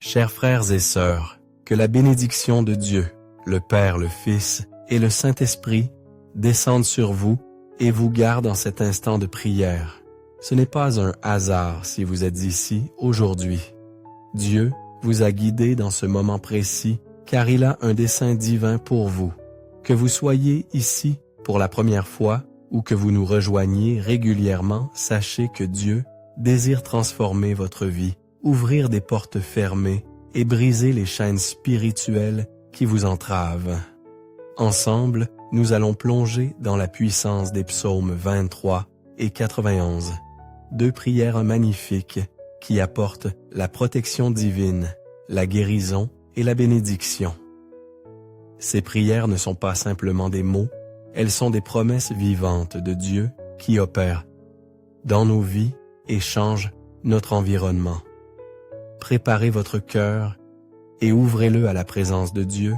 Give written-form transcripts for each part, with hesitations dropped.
Chers frères et sœurs, que la bénédiction de Dieu, le Père, le Fils et le Saint-Esprit descendent sur vous et vous gardent en cet instant de prière. Ce n'est pas un hasard si vous êtes ici aujourd'hui. Dieu vous a guidé dans ce moment précis car il a un dessein divin pour vous. Que vous soyez ici pour la première fois ou que vous nous rejoigniez régulièrement, sachez que Dieu désire transformer votre vie, ouvrir des portes fermées et briser les chaînes spirituelles qui vous entravent. Ensemble, nous allons plonger dans la puissance des psaumes 23 et 91, deux prières magnifiques qui apportent la protection divine, la guérison et la bénédiction. Ces prières ne sont pas simplement des mots, elles sont des promesses vivantes de Dieu qui opèrent dans nos vies et changent notre environnement. Préparez votre cœur et ouvrez-le à la présence de Dieu,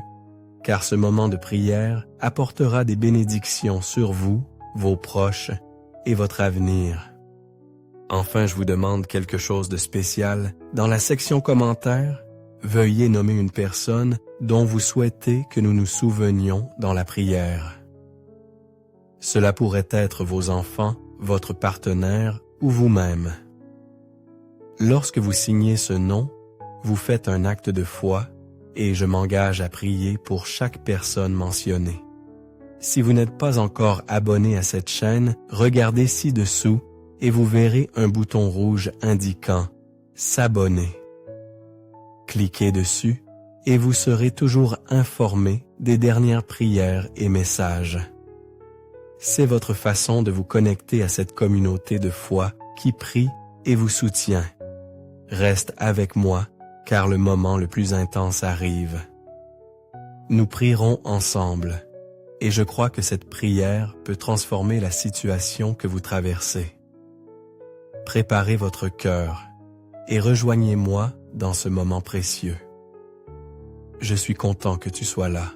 car ce moment de prière apportera des bénédictions sur vous, vos proches et votre avenir. Enfin, je vous demande quelque chose de spécial. Dans la section commentaires, veuillez nommer une personne dont vous souhaitez que nous nous souvenions dans la prière. Cela pourrait être vos enfants, votre partenaire ou vous-même. Lorsque vous signez ce nom, vous faites un acte de foi et je m'engage à prier pour chaque personne mentionnée. Si vous n'êtes pas encore abonné à cette chaîne, regardez ci-dessous et vous verrez un bouton rouge indiquant « S'abonner ». Cliquez dessus et vous serez toujours informé des dernières prières et messages. C'est votre façon de vous connecter à cette communauté de foi qui prie et vous soutient. Reste avec moi, car le moment le plus intense arrive. Nous prierons ensemble, et je crois que cette prière peut transformer la situation que vous traversez. Préparez votre cœur et rejoignez-moi dans ce moment précieux. Je suis content que tu sois là.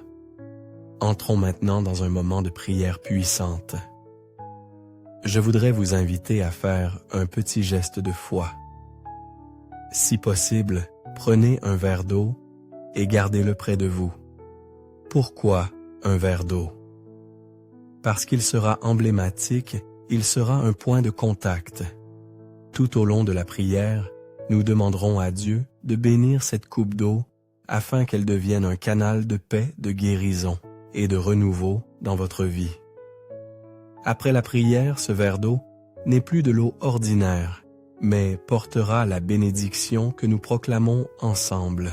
Entrons maintenant dans un moment de prière puissante. Je voudrais vous inviter à faire un petit geste de foi. Si possible, prenez un verre d'eau et gardez-le près de vous. Pourquoi un verre d'eau? Parce qu'il sera emblématique, il sera un point de contact. Tout au long de la prière, nous demanderons à Dieu de bénir cette coupe d'eau afin qu'elle devienne un canal de paix, de guérison et de renouveau dans votre vie. Après la prière, ce verre d'eau n'est plus de l'eau ordinaire, mais portera la bénédiction que nous proclamons ensemble.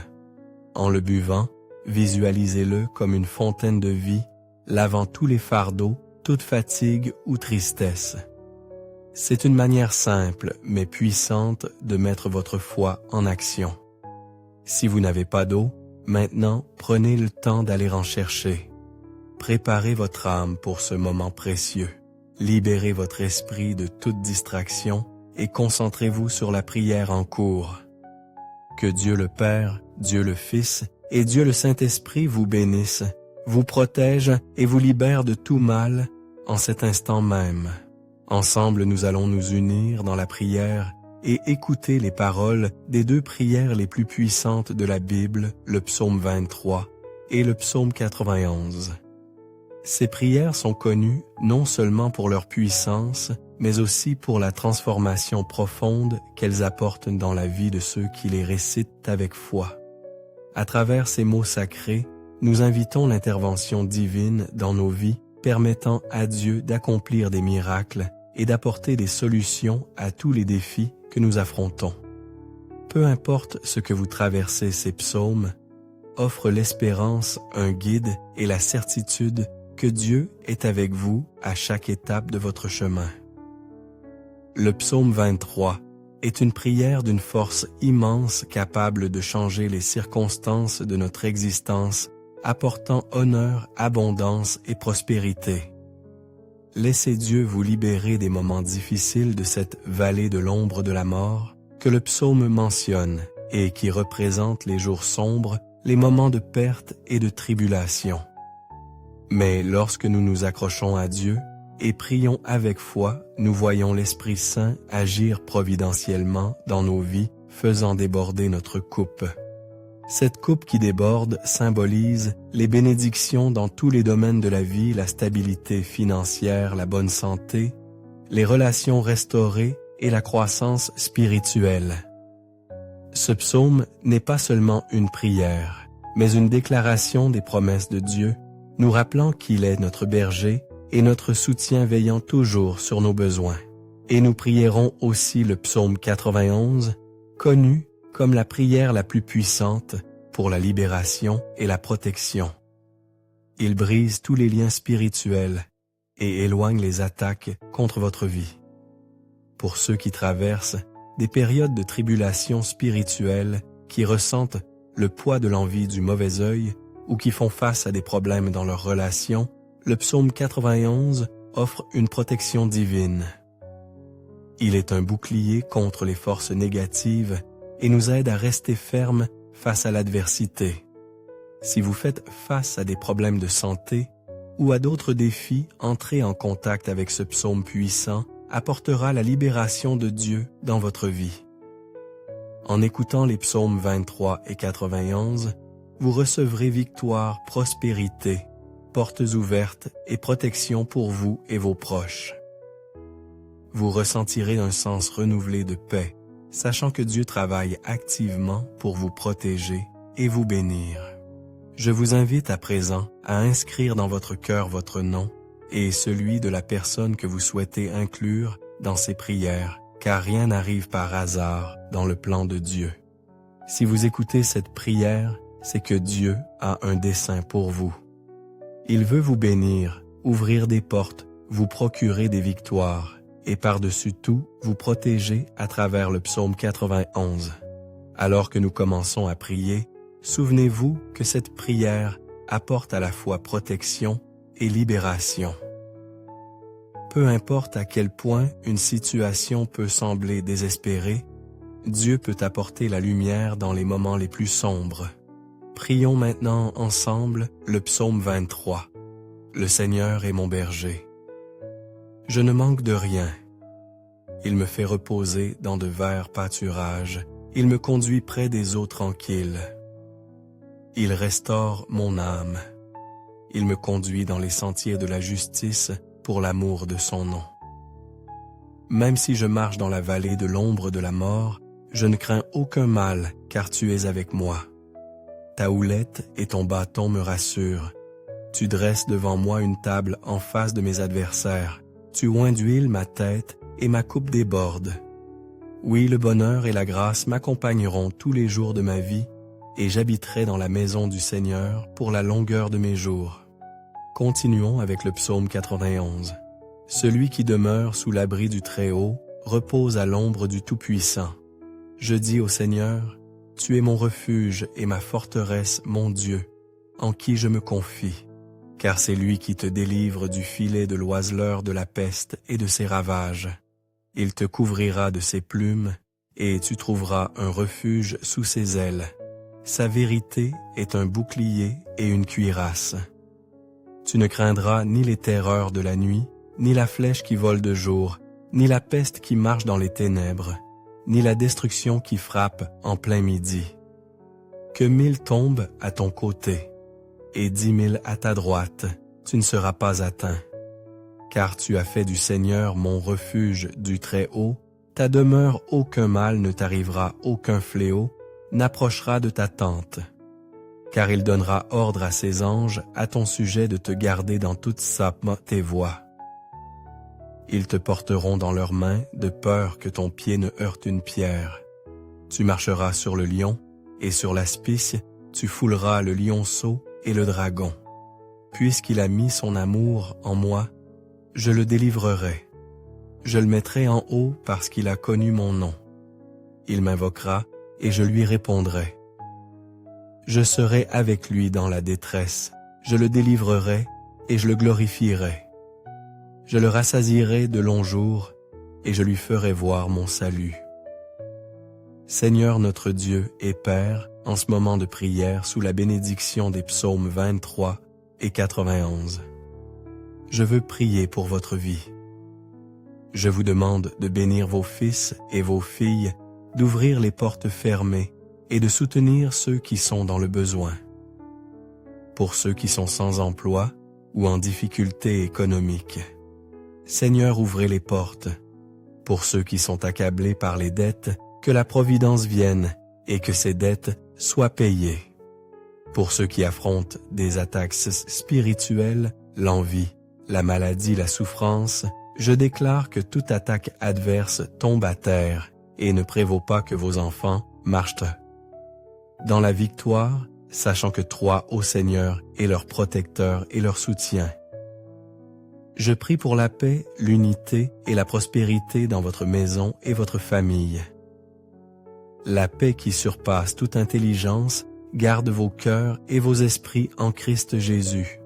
En le buvant, visualisez-le comme une fontaine de vie, lavant tous les fardeaux, toute fatigue ou tristesse. C'est une manière simple mais puissante de mettre votre foi en action. Si vous n'avez pas d'eau, maintenant prenez le temps d'aller en chercher. Préparez votre âme pour ce moment précieux. Libérez votre esprit de toute distraction et concentrez-vous sur la prière en cours. Que Dieu le Père, Dieu le Fils et Dieu le Saint-Esprit vous bénissent, vous protègent et vous libèrent de tout mal en cet instant même. Ensemble, nous allons nous unir dans la prière et écouter les paroles des deux prières les plus puissantes de la Bible, le psaume 23 et le psaume 91. Ces prières sont connues non seulement pour leur puissance, mais aussi pour la transformation profonde qu'elles apportent dans la vie de ceux qui les récitent avec foi. À travers ces mots sacrés, nous invitons l'intervention divine dans nos vies, permettant à Dieu d'accomplir des miracles et d'apporter des solutions à tous les défis que nous affrontons. Peu importe ce que vous traversez, ces psaumes offrent l'espérance, un guide et la certitude que Dieu est avec vous à chaque étape de votre chemin. Le psaume 23 est une prière d'une force immense capable de changer les circonstances de notre existence, apportant honneur, abondance et prospérité. Laissez Dieu vous libérer des moments difficiles de cette vallée de l'ombre de la mort que le psaume mentionne et qui représente les jours sombres, les moments de perte et de tribulation. Mais lorsque nous nous accrochons à Dieu et prions avec foi, nous voyons l'Esprit Saint agir providentiellement dans nos vies, faisant déborder notre coupe. Cette coupe qui déborde symbolise les bénédictions dans tous les domaines de la vie, la stabilité financière, la bonne santé, les relations restaurées et la croissance spirituelle. Ce psaume n'est pas seulement une prière, mais une déclaration des promesses de Dieu, nous rappelant qu'il est notre berger et notre soutien veillant toujours sur nos besoins. Et nous prierons aussi le psaume 91, connu comme la prière la plus puissante pour la libération et la protection. Il brise tous les liens spirituels et éloigne les attaques contre votre vie. Pour ceux qui traversent des périodes de tribulation spirituelle, qui ressentent le poids de l'envie du mauvais œil ou qui font face à des problèmes dans leurs relations, le psaume 91 offre une protection divine. Il est un bouclier contre les forces négatives et nous aide à rester fermes face à l'adversité. Si vous faites face à des problèmes de santé ou à d'autres défis, entrez en contact avec ce psaume puissant apportera la libération de Dieu dans votre vie. En écoutant les psaumes 23 et 91, vous recevrez victoire, prospérité, portes ouvertes et protection pour vous et vos proches. Vous ressentirez un sens renouvelé de paix, sachant que Dieu travaille activement pour vous protéger et vous bénir. Je vous invite à présent à inscrire dans votre cœur votre nom et celui de la personne que vous souhaitez inclure dans ces prières, car rien n'arrive par hasard dans le plan de Dieu. Si vous écoutez cette prière, c'est que Dieu a un dessein pour vous. Il veut vous bénir, ouvrir des portes, vous procurer des victoires et par-dessus tout, vous protéger à travers le psaume 91. Alors que nous commençons à prier, souvenez-vous que cette prière apporte à la fois protection et libération. Peu importe à quel point une situation peut sembler désespérée, Dieu peut apporter la lumière dans les moments les plus sombres. Prions maintenant ensemble le psaume 23. Le Seigneur est mon berger. Je ne manque de rien. Il me fait reposer dans de verts pâturages. Il me conduit près des eaux tranquilles. Il restaure mon âme. Il me conduit dans les sentiers de la justice pour l'amour de son nom. Même si je marche dans la vallée de l'ombre de la mort, je ne crains aucun mal, car tu es avec moi. Ta houlette et ton bâton me rassurent. Tu dresses devant moi une table en face de mes adversaires. Tu oins d'huile ma tête et ma coupe déborde. Oui, le bonheur et la grâce m'accompagneront tous les jours de ma vie, et j'habiterai dans la maison du Seigneur pour la longueur de mes jours. Continuons avec le psaume 91. Celui qui demeure sous l'abri du Très-Haut repose à l'ombre du Tout-Puissant. Je dis au Seigneur, tu es mon refuge et ma forteresse, mon Dieu, en qui je me confie. Car c'est lui qui te délivre du filet de l'oiseleur de la peste et de ses ravages. Il te couvrira de ses plumes, et tu trouveras un refuge sous ses ailes. Sa vérité est un bouclier et une cuirasse. Tu ne craindras ni les terreurs de la nuit, ni la flèche qui vole de jour, ni la peste qui marche dans les ténèbres, ni la destruction qui frappe en plein midi. Que 1000 tombent à ton côté, et 10 000 à ta droite, tu ne seras pas atteint. Car tu as fait du Seigneur mon refuge du Très-Haut, ta demeure aucun mal ne t'arrivera, aucun fléau n'approchera de ta tente. Car il donnera ordre à ses anges à ton sujet de te garder dans toutes tes voies. Ils te porteront dans leurs mains de peur que ton pied ne heurte une pierre. Tu marcheras sur le lion, et sur l'aspice, tu fouleras le lionceau et le dragon. Puisqu'il a mis son amour en moi, je le délivrerai. Je le mettrai en haut parce qu'il a connu mon nom. Il m'invoquera et je lui répondrai. Je serai avec lui dans la détresse, je le délivrerai et je le glorifierai. Je le rassasierai de longs jours et je lui ferai voir mon salut. Seigneur notre Dieu et Père, en ce moment de prière sous la bénédiction des psaumes 23 et 91. Je veux prier pour votre vie. Je vous demande de bénir vos fils et vos filles, d'ouvrir les portes fermées et de soutenir ceux qui sont dans le besoin. Pour ceux qui sont sans emploi ou en difficulté économique, Seigneur, ouvrez les portes. Pour ceux qui sont accablés par les dettes, que la providence vienne et que ces dettes soient payées. Pour ceux qui affrontent des attaques spirituelles, l'envie, la maladie, la souffrance, je déclare que toute attaque adverse tombe à terre et ne prévaut pas que vos enfants marchent dans la victoire, sachant que toi, ô Seigneur, est leur protecteur et leur soutien. Je prie pour la paix, l'unité et la prospérité dans votre maison et votre famille. La paix qui surpasse toute intelligence garde vos cœurs et vos esprits en Christ Jésus.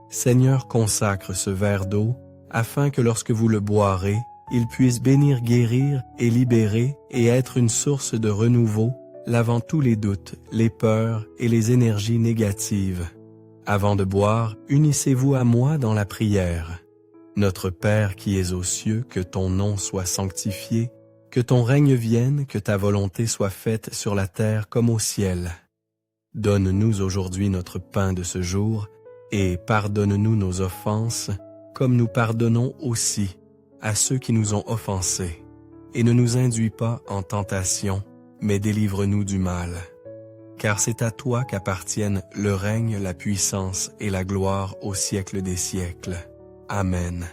Seigneur, consacre ce verre d'eau afin que lorsque vous le boirez, il puisse bénir, guérir et libérer et être une source de renouveau, lavant tous les doutes, les peurs et les énergies négatives. Avant de boire, unissez-vous à moi dans la prière. Notre Père qui es aux cieux, que ton nom soit sanctifié, que ton règne vienne, que ta volonté soit faite sur la terre comme au ciel. Donne-nous aujourd'hui notre pain de ce jour, et pardonne-nous nos offenses, comme nous pardonnons aussi à ceux qui nous ont offensés. Et ne nous induis pas en tentation, mais délivre-nous du mal. Car c'est à toi qu'appartiennent le règne, la puissance et la gloire au siècle des siècles. Amen.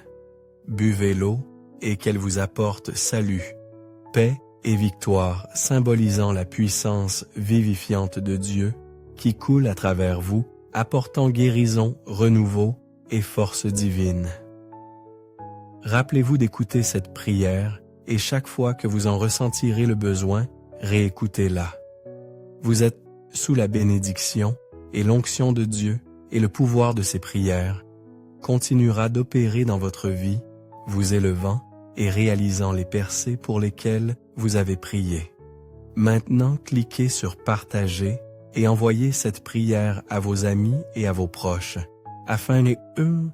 Buvez l'eau, et qu'elle vous apporte salut, paix et victoire, symbolisant la puissance vivifiante de Dieu qui coule à travers vous, apportant guérison, renouveau et force divine. Rappelez-vous d'écouter cette prière et chaque fois que vous en ressentirez le besoin, réécoutez-la. Vous êtes sous la bénédiction et l'onction de Dieu et le pouvoir de ses prières continuera d'opérer dans votre vie, vous élevant et réalisant les percées pour lesquelles vous avez prié. Maintenant, cliquez sur « Partager » et envoyez cette prière à vos amis et à vos proches, afin qu'eux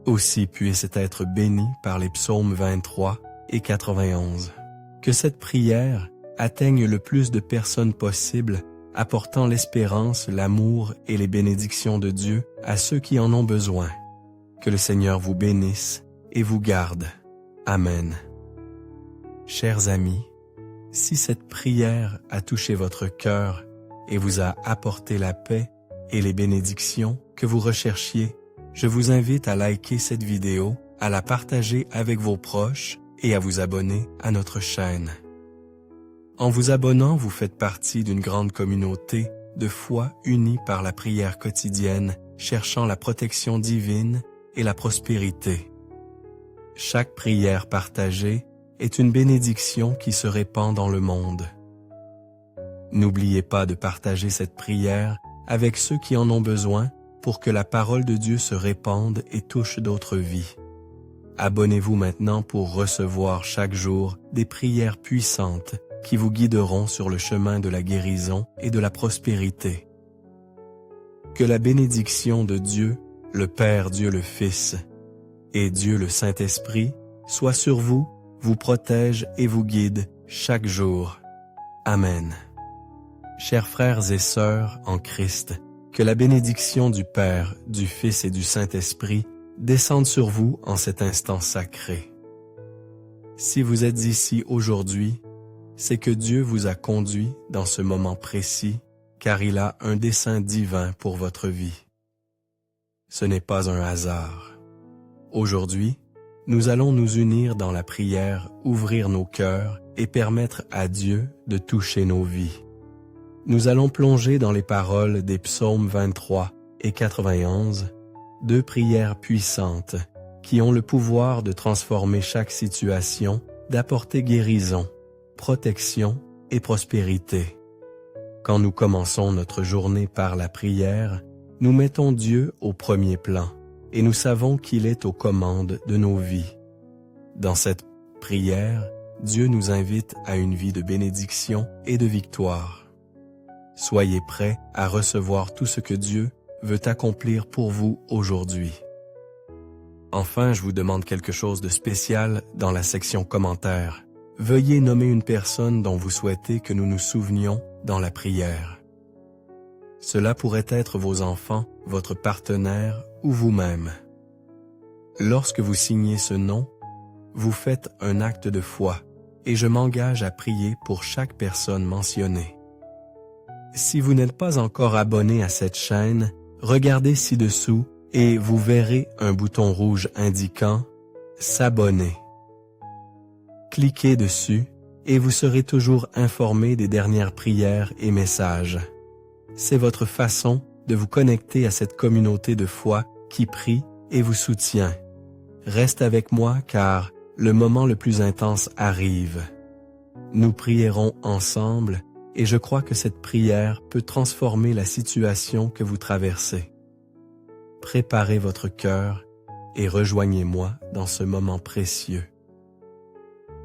aussi puissent être bénis par les psaumes 23 et 91. Que cette prière atteigne le plus de personnes possible, apportant l'espérance, l'amour et les bénédictions de Dieu à ceux qui en ont besoin. Que le Seigneur vous bénisse et vous garde. Amen. Chers amis, si cette prière a touché votre cœur et vous a apporté la paix et les bénédictions que vous recherchiez, je vous invite à liker cette vidéo, à la partager avec vos proches et à vous abonner à notre chaîne. En vous abonnant, vous faites partie d'une grande communauté de foi unie par la prière quotidienne, cherchant la protection divine et la prospérité. Chaque prière partagée est une bénédiction qui se répand dans le monde. N'oubliez pas de partager cette prière avec ceux qui en ont besoin pour que la parole de Dieu se répande et touche d'autres vies. Abonnez-vous maintenant pour recevoir chaque jour des prières puissantes qui vous guideront sur le chemin de la guérison et de la prospérité. Que la bénédiction de Dieu, le Père, Dieu le Fils, et Dieu le Saint-Esprit soit sur vous, vous protège et vous guide chaque jour. Amen. Chers frères et sœurs en Christ, que la bénédiction du Père, du Fils et du Saint-Esprit descende sur vous en cet instant sacré. Si vous êtes ici aujourd'hui, c'est que Dieu vous a conduit dans ce moment précis, car il a un dessein divin pour votre vie. Ce n'est pas un hasard. Aujourd'hui, nous allons nous unir dans la prière, ouvrir nos cœurs et permettre à Dieu de toucher nos vies. Nous allons plonger dans les paroles des psaumes 23 et 91, deux prières puissantes qui ont le pouvoir de transformer chaque situation, d'apporter guérison, protection et prospérité. Quand nous commençons notre journée par la prière, nous mettons Dieu au premier plan et nous savons qu'il est aux commandes de nos vies. Dans cette prière, Dieu nous invite à une vie de bénédiction et de victoire. Soyez prêts à recevoir tout ce que Dieu veut accomplir pour vous aujourd'hui. Enfin, je vous demande quelque chose de spécial dans la section commentaires. veuillez nommer une personne dont vous souhaitez que nous nous souvenions dans la prière. Cela pourrait être vos enfants, votre partenaire ou vous-même. Lorsque vous signez ce nom, vous faites un acte de foi et je m'engage à prier pour chaque personne mentionnée. Si vous n'êtes pas encore abonné à cette chaîne, regardez ci-dessous et vous verrez un bouton rouge indiquant « S'abonner ». Cliquez dessus et vous serez toujours informé des dernières prières et messages. C'est votre façon de vous connecter à cette communauté de foi qui prie et vous soutient. Reste avec moi car le moment le plus intense arrive. Nous prierons ensemble et je crois que cette prière peut transformer la situation que vous traversez. Préparez votre cœur et rejoignez-moi dans ce moment précieux.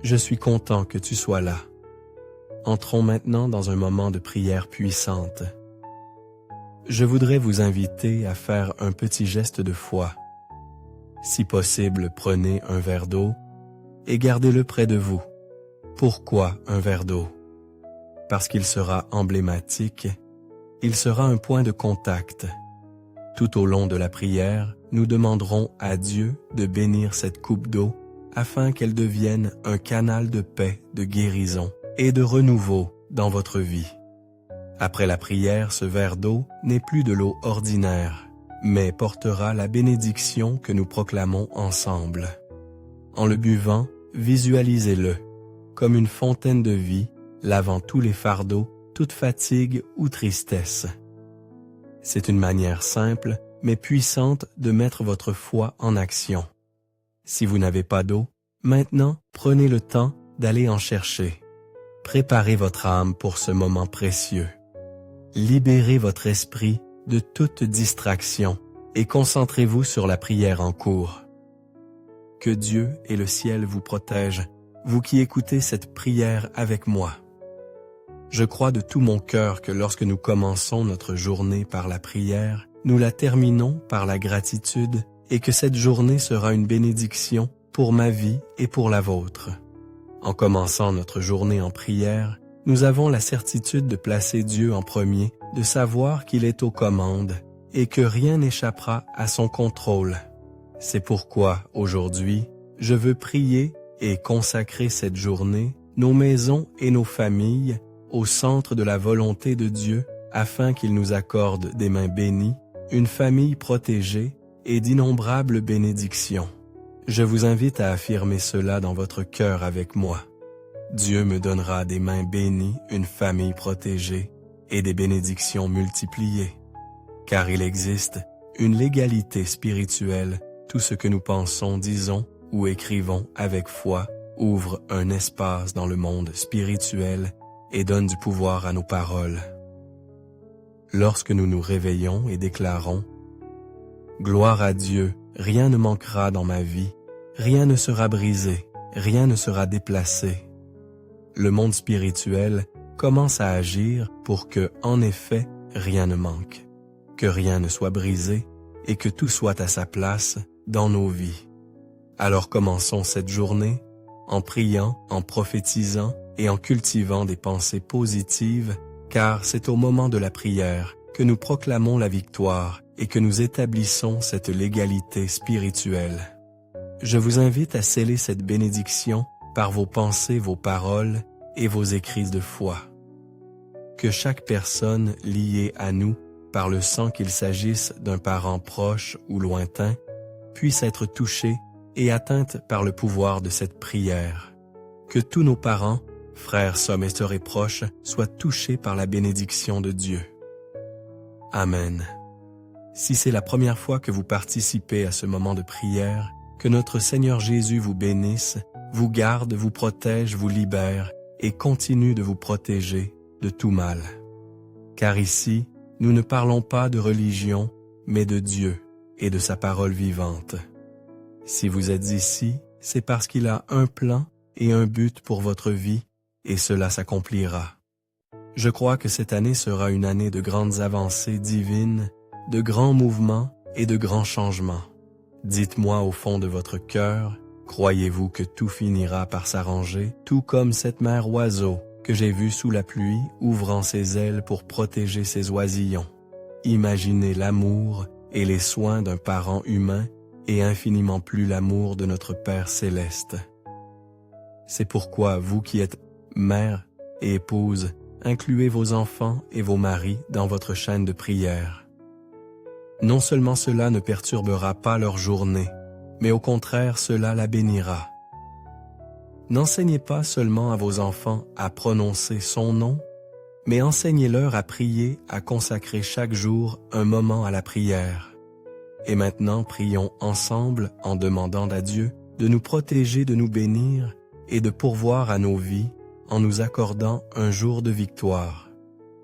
Je suis content que tu sois là. Entrons maintenant dans un moment de prière puissante. Je voudrais vous inviter à faire un petit geste de foi. Si possible, prenez un verre d'eau et gardez-le près de vous. Pourquoi un verre d'eau? Parce qu'il sera emblématique, il sera un point de contact. Tout au long de la prière, nous demanderons à Dieu de bénir cette coupe d'eau afin qu'elle devienne un canal de paix, de guérison et de renouveau dans votre vie. Après la prière, ce verre d'eau n'est plus de l'eau ordinaire, mais portera la bénédiction que nous proclamons ensemble. En le buvant, visualisez-le comme une fontaine de vie, lavant tous les fardeaux, toute fatigue ou tristesse. C'est une manière simple, mais puissante de mettre votre foi en action. Si vous n'avez pas d'eau, maintenant, prenez le temps d'aller en chercher. Préparez votre âme pour ce moment précieux. Libérez votre esprit de toute distraction et concentrez-vous sur la prière en cours. Que Dieu et le ciel vous protègent, vous qui écoutez cette prière avec moi. Je crois de tout mon cœur que lorsque nous commençons notre journée par la prière, nous la terminons par la gratitude et que cette journée sera une bénédiction pour ma vie et pour la vôtre. En commençant notre journée en prière, nous avons la certitude de placer Dieu en premier, de savoir qu'il est aux commandes et que rien n'échappera à son contrôle. C'est pourquoi, aujourd'hui, je veux prier et consacrer cette journée, nos maisons et nos familles, au centre de la volonté de Dieu afin qu'il nous accorde des mains bénies, une famille protégée et d'innombrables bénédictions. Je vous invite à affirmer cela dans votre cœur avec moi. Dieu me donnera des mains bénies, une famille protégée et des bénédictions multipliées. Car il existe une légalité spirituelle, tout ce que nous pensons, disons ou écrivons avec foi ouvre un espace dans le monde spirituel et donne du pouvoir à nos paroles. Lorsque nous nous réveillons et déclarons « Gloire à Dieu, rien ne manquera dans ma vie, rien ne sera brisé, rien ne sera déplacé », le monde spirituel commence à agir pour que, en effet, rien ne manque, que rien ne soit brisé et que tout soit à sa place dans nos vies. Alors commençons cette journée en priant, en prophétisant et en cultivant des pensées positives, car c'est au moment de la prière que nous proclamons la victoire et que nous établissons cette légalité spirituelle. Je vous invite à sceller cette bénédiction par vos pensées, vos paroles et vos écrits de foi. Que chaque personne liée à nous par le sang, qu'il s'agisse d'un parent proche ou lointain, puisse être touchée et atteinte par le pouvoir de cette prière. Que tous nos parents, frères, sœurs et sœurs et proches soient touchés par la bénédiction de Dieu. Amen. Si c'est la première fois que vous participez à ce moment de prière, que notre Seigneur Jésus vous bénisse, vous garde, vous protège, vous libère et continue de vous protéger de tout mal. Car ici, nous ne parlons pas de religion, mais de Dieu et de sa parole vivante. Si vous êtes ici, c'est parce qu'il a un plan et un but pour votre vie, et cela s'accomplira. Je crois que cette année sera une année de grandes avancées divines, de grands mouvements et de grands changements. Dites-moi au fond de votre cœur Croyez-vous que tout finira par s'arranger, tout comme cette mère oiseau que j'ai vue sous la pluie ouvrant ses ailes pour protéger ses oisillons? Imaginez l'amour et les soins d'un parent humain et infiniment plus l'amour de notre Père céleste. C'est pourquoi vous qui êtes mère et épouse, incluez vos enfants et vos maris dans votre chaîne de prière. Non seulement cela ne perturbera pas leur journée, mais au contraire cela la bénira. N'enseignez pas seulement à vos enfants à prononcer son nom, mais enseignez-leur à prier, à consacrer chaque jour un moment à la prière. Et maintenant, prions ensemble en demandant à Dieu de nous protéger, de nous bénir et de pourvoir à nos vies en nous accordant un jour de victoire.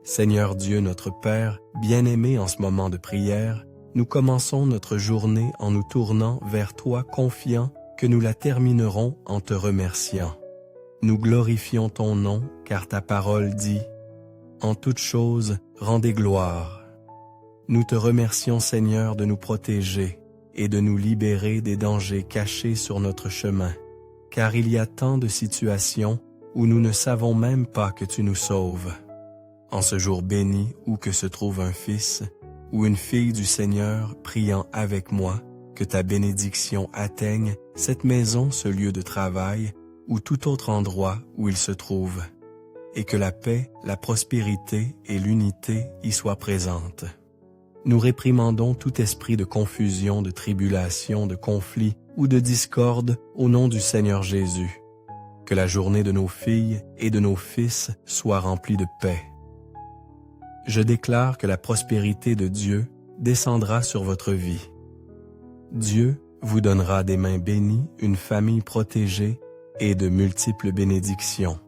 Seigneur Dieu notre Père, bien-aimé en ce moment de prière, nous commençons notre journée en nous tournant vers Toi confiants que nous la terminerons en Te remerciant. Nous glorifions Ton nom car Ta parole dit « En toutes choses, rendez gloire ». Nous Te remercions Seigneur de nous protéger et de nous libérer des dangers cachés sur notre chemin, car il y a tant de situations où nous ne savons même pas que Tu nous sauves. En ce jour béni où que se trouve un fils ou une fille du Seigneur priant avec moi, que Ta bénédiction atteigne cette maison, ce lieu de travail ou tout autre endroit où il se trouve, et que la paix, la prospérité et l'unité y soient présentes. Nous réprimandons tout esprit de confusion, de tribulation, de conflit ou de discorde au nom du Seigneur Jésus. Que la journée de nos filles et de nos fils soit remplie de paix. Je déclare que la prospérité de Dieu descendra sur votre vie. Dieu vous donnera des mains bénies, une famille protégée et de multiples bénédictions.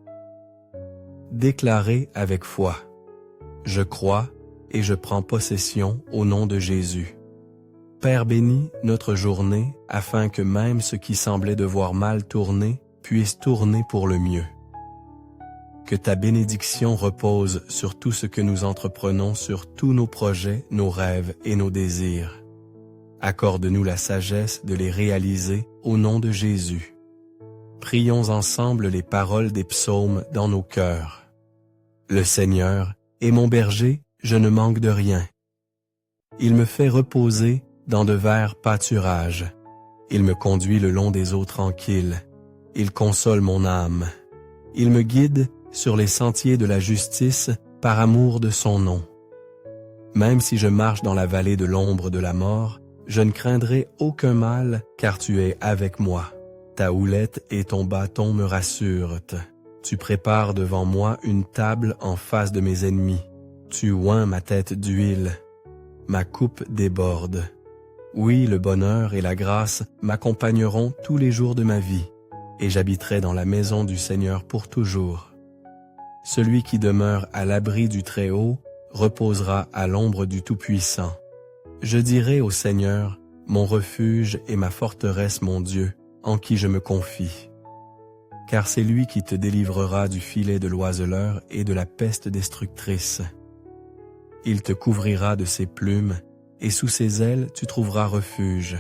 Déclarez avec foi. Je crois et je prends possession au nom de Jésus. Père, bénis notre journée afin que même ce qui semblait devoir mal tourner puisse tourner pour le mieux. Que Ta bénédiction repose sur tout ce que nous entreprenons, sur tous nos projets, nos rêves et nos désirs. Accorde-nous la sagesse de les réaliser au nom de Jésus. Prions ensemble les paroles des psaumes dans nos cœurs. Le Seigneur est mon berger, je ne manque de rien. Il me fait reposer dans de verts pâturages. Il me conduit le long des eaux tranquilles. Il console mon âme. Il me guide sur les sentiers de la justice par amour de son nom. Même si je marche dans la vallée de l'ombre de la mort, je ne craindrai aucun mal, car Tu es avec moi. Ta houlette et ton bâton me rassurent. Tu prépares devant moi une table en face de mes ennemis. Tu oins ma tête d'huile. Ma coupe déborde. Oui, le bonheur et la grâce m'accompagneront tous les jours de ma vie, et j'habiterai dans la maison du Seigneur pour toujours. Celui qui demeure à l'abri du Très-Haut reposera à l'ombre du Tout-Puissant. Je dirai au Seigneur, mon refuge et ma forteresse, mon Dieu, en qui je me confie. Car c'est lui qui te délivrera du filet de l'oiseleur et de la peste destructrice. Il te couvrira de ses plumes, et sous ses ailes tu trouveras refuge.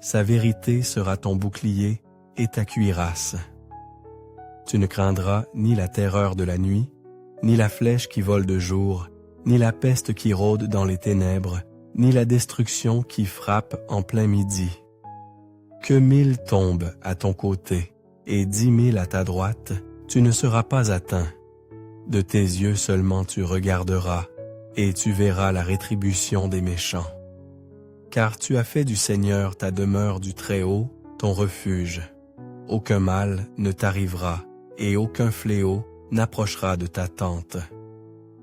Sa vérité sera ton bouclier et ta cuirasse. Tu ne craindras ni la terreur de la nuit, ni la flèche qui vole de jour, ni la peste qui rôde dans les ténèbres, ni la destruction qui frappe en plein midi. Que 1000 tombent à ton côté et 10 000 à ta droite, tu ne seras pas atteint. De tes yeux seulement tu regarderas, et tu verras la rétribution des méchants. Car tu as fait du Seigneur ta demeure du Très-Haut, ton refuge. Aucun mal ne t'arrivera, et aucun fléau n'approchera de ta tente.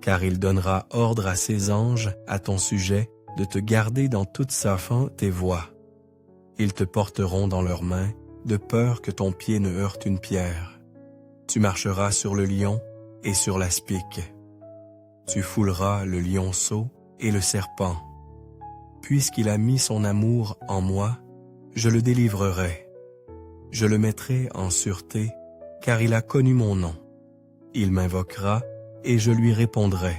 Car il donnera ordre à ses anges à ton sujet de te garder dans toute sa fin tes voies. Ils te porteront dans leurs mains, de peur que ton pied ne heurte une pierre. Tu marcheras sur le lion et sur l'aspic. Tu fouleras le lionceau et le serpent. Puisqu'il a mis son amour en moi, je le délivrerai. Je le mettrai en sûreté, car il a connu mon nom. Il m'invoquera, et je lui répondrai.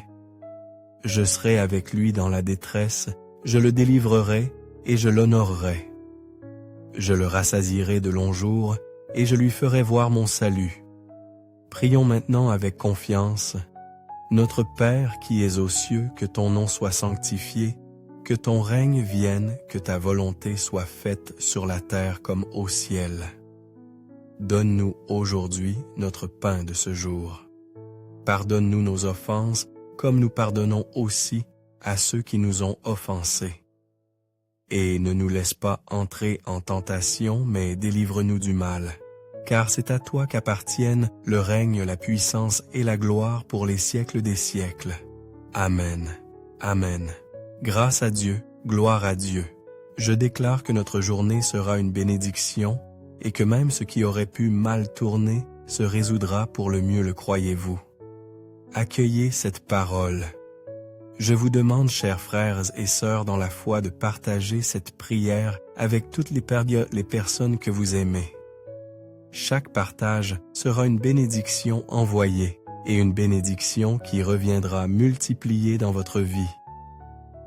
Je serai avec lui dans la détresse, je le délivrerai, et je l'honorerai. Je le rassasierai de longs jours, et je lui ferai voir mon salut. Prions maintenant avec confiance. Notre Père qui es aux cieux, que ton nom soit sanctifié, que ton règne vienne, que ta volonté soit faite sur la terre comme au ciel. Donne-nous aujourd'hui notre pain de ce jour. Pardonne-nous nos offenses, comme nous pardonnons aussi à ceux qui nous ont offensés. Et ne nous laisse pas entrer en tentation, mais délivre-nous du mal. Car c'est à toi qu'appartiennent le règne, la puissance et la gloire pour les siècles des siècles. Amen. Amen. Grâce à Dieu, gloire à Dieu. Je déclare que notre journée sera une bénédiction et que même ce qui aurait pu mal tourner se résoudra pour le mieux, le croyez-vous. Accueillez cette parole. Je vous demande, chers frères et sœurs dans la foi, de partager cette prière avec toutes les personnes que vous aimez. Chaque partage sera une bénédiction envoyée et une bénédiction qui reviendra multipliée dans votre vie.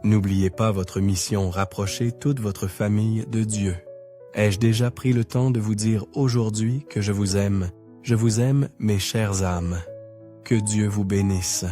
N'oubliez pas votre mission, rapprochez toute votre famille de Dieu. Ai-je déjà pris le temps de vous dire aujourd'hui que je vous aime mes chères âmes? Que Dieu vous bénisse.